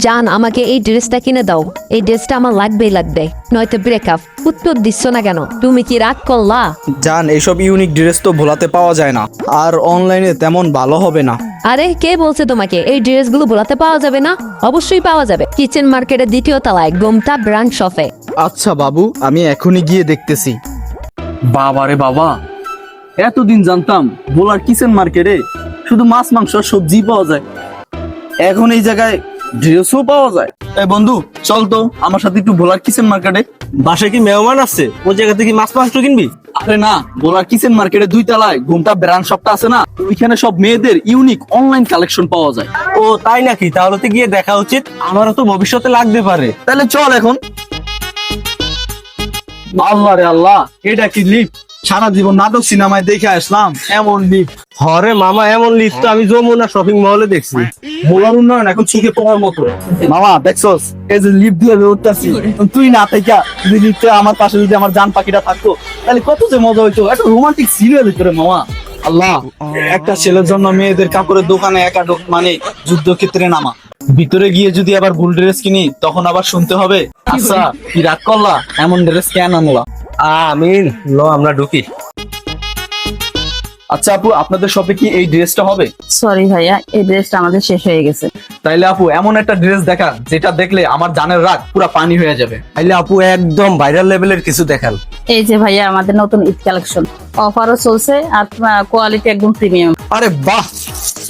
জান আমাকে এই ড্রেসটা কিনে দাও, এই ড্রেসটা আমার লাগবে, নয়তো ব্রেকআপ। উত্তর দিচ্ছ না কেন? তুমি কি রাগ করলা? জান, এইসব ইউনিক ড্রেস তো ভোলাতে পাওয়া যায় না, আর অনলাইনে তেমন ভালো হবে না। আরে কে বলছে তোমাকে এই ড্রেসগুলো ভোলাতে পাওয়া যাবে না? অবশ্যই পাওয়া যাবে, কিচেন মার্কেটের দ্বিতীয় তলায় গোমটা ব্র্যান্ড শপে। আচ্ছা বাবু, আমি এখনই গিয়ে দেখতেছি। বাবা রে বাবা, এতদিন জানতাম ভোলার কিচেন মার্কেটে শুধু মাছ মাংস আর সবজি পাওয়া যায়, এখন এই জায়গায় ড্রেসও পাওয়া যায়। এই বন্ধু, চল তো আমার সাথে একটু ভোলার কিচেন মার্কেটে। বাসায় কি মেহমান আসছে? ওই জায়গা থেকে মাছ মাংস কিনবি? আরে না, ভোলার কিচেন মার্কেটে 2 তলায় ঘুমটা ব্র্যান্ড শপটা আছে না, ওইখানে সব মেয়েদের ইউনিক অনলাইন কালেকশন পাওয়া যায়। ও তাই নাকি? তাহলে তো গিয়ে দেখা উচিত, আমারও তো ভবিষ্যতে লাগতে পারে। তাহলে চল এখন। আল্লাহ রে আল্লাহ, এটা কি লিফট? সারা জীবন নাটক সিনেমায় দেখে আসলাম, এমন লিফট। হরে মামা, এমন লিফট তো আমি যমুনা শপিং মলে দেখছি। ভোলার উন্নয়ন এখন চোখে পড়ার মতো। মামা দেখছস, এই যে লিফট দিয়ে উঠতেছি, তুই না থেকে যদি লিফটে আমার পাশে যদি আমার জান পাখিটা থাকতো, তাহলে কত যে মজা হইতো। একটা রোমান্টিক সিরিয়াল ভিতরে মামা। আল্লাহ, একটা ছেলের জন্য মেয়েদের কাপড়ের দোকানে একা মানে যুদ্ধক্ষেত্রে নামা। ভিতরে গিয়ে যদি আবার ভুল ড্রেস কিনি, তখন আবার শুনতে হবে, আচ্ছা কি রাগ করলা, এমন ড্রেস কেন আনলা? আমিন, লো আমরা ঢুকি। আচ্ছা আপু, আপনাদের শপে কি এই ড্রেসটা হবে? সরি ভাইয়া, এই ড্রেসটা আমাদের শেষ হয়ে গেছে। তাইলে আপু এমন একটা ড্রেস দেখা যেটা দেখলে আমার জানের রাগ পুরো পানি হয়ে যাবে। তাইলে আপু একদম ভাইরাল লেভেলের কিছু দেখান। এই যে ভাইয়া আমাদের নতুন ঈদ কালেকশন, অফারও চলছে আর কোয়ালিটি একদম প্রিমিয়াম। আরে বাহ,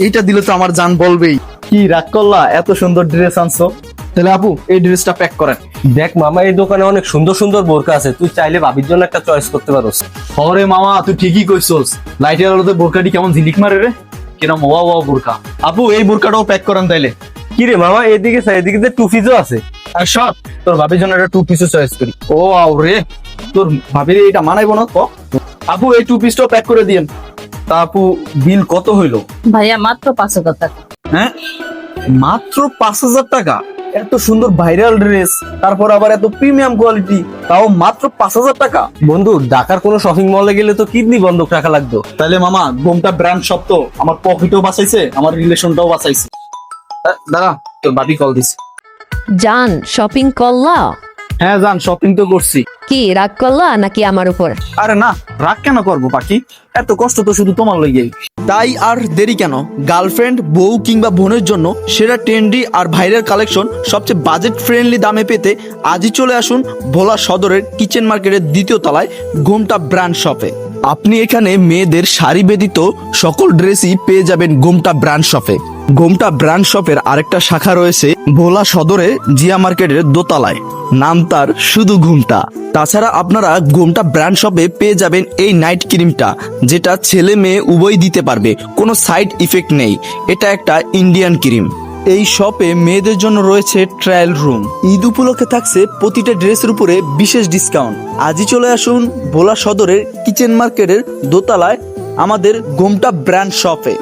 এইটা দিলে তো আমার জান বলবেই। কি রাগ করলা, এত সুন্দর ড্রেস আনছো। তাহলে আপু এই ড্রেসটা প্যাক করেন। দেখ মামা, এই দোকানে অনেক সুন্দর সুন্দর বোরকা আছে, তুই চাইলে ভাবির জন্য একটা চয়েস করতে পারোস। হরে মামা, তুই ঠিকই কইছস, লাইটের আলোতে বোরকাটি কেমন ঝিলিক মারে রে, কিরম ওয়া ওয়া বোরকা। আপু এই বোরকাটাও প্যাক করেন তাইলে। কি রে মামা, এদিকে এদিকে যে টু পিসও আছে। আর সব তোর ভাবির জন্য একটা 2 পিসও চয়েস করি। ও আও রে, তোর ভাবির এটা মানাইবো না তো। আপু এই 2 পিসটাও প্যাক করে দিয়েন। তা আপু বিল কত হইলো? ভাইয়া মাত্র 5,000 টাকা। হ্যাঁ, মাত্র 5,000 টাকা? এত সুন্দর ভাইরাল ড্রেস, তারপর আবার এত প্রিমিয়াম কোয়ালিটি, তাও মাত্র 5,000 টাকা? বন্ধু, ঢাকার কোনো শপিং মলে গেলে তো কিডনি বন্ধক রাখা লাগতো। তাহলে মামা গোমটা ব্র্যান্ড শপ তো আমার পকেটও বাঁচাইছে, আমার রিলেশনটাও বাঁচাইছে। দাঁড়া, তোর ভাবি কল দিছে। জান শপিং করলা? হ্যাঁ জান, শপিং তো করছি। কি রাগ করলা নাকি আমার উপর? আরে না, রাগ কেন করবো পাখি, এত কষ্ট তো শুধু তোমার লইয়াই। তাই আর দেরি কেন, গার্লফ্রেন্ড, বউ কিংবা বোনের জন্য সেরা ট্রেন্ডি আর ভাইরাল কালেকশন সবচেয়ে বাজেট ফ্রেন্ডলি দামে পেতে আজই চলে আসুন ভোলা সদরের কিচেন মার্কেটের 2য় তলায় গোমটা ব্র্যান্ড শপে। আপনি এখানে মেয়েদের শাড়ি ব্যতীত সকল ড্রেসই পেয়ে যাবেন গোমটা ব্র্যান্ড শপে। গোমটা ব্র্যান্ড শপের আরেকটা শাখা রয়েছে ভোলা সদরে জিয়া মার্কেটের দোতলায়, নাম তার শুধু ঘুমটা। তাছাড়া আপনারা গোমটা ব্র্যান্ড শপে পেয়ে যাবেন এই নাইট ক্রিমটা, যেটা ছেলে মেয়ে উভয় দিতে পারবে, কোনো সাইড ইফেক্ট নেই। এটা একটা ইন্ডিয়ান ক্রিম। এই শপে মেয়েদের জন্য রয়েছে ট্রায়াল রুম। ঈদ উপলক্ষে থাকছে প্রতিটা ড্রেসের উপরে বিশেষ ডিসকাউন্ট। আজই চলে আসুন ভোলা সদরের কিচেন মার্কেটের দোতলায় আমাদের গোমটা ব্র্যান্ড শপে।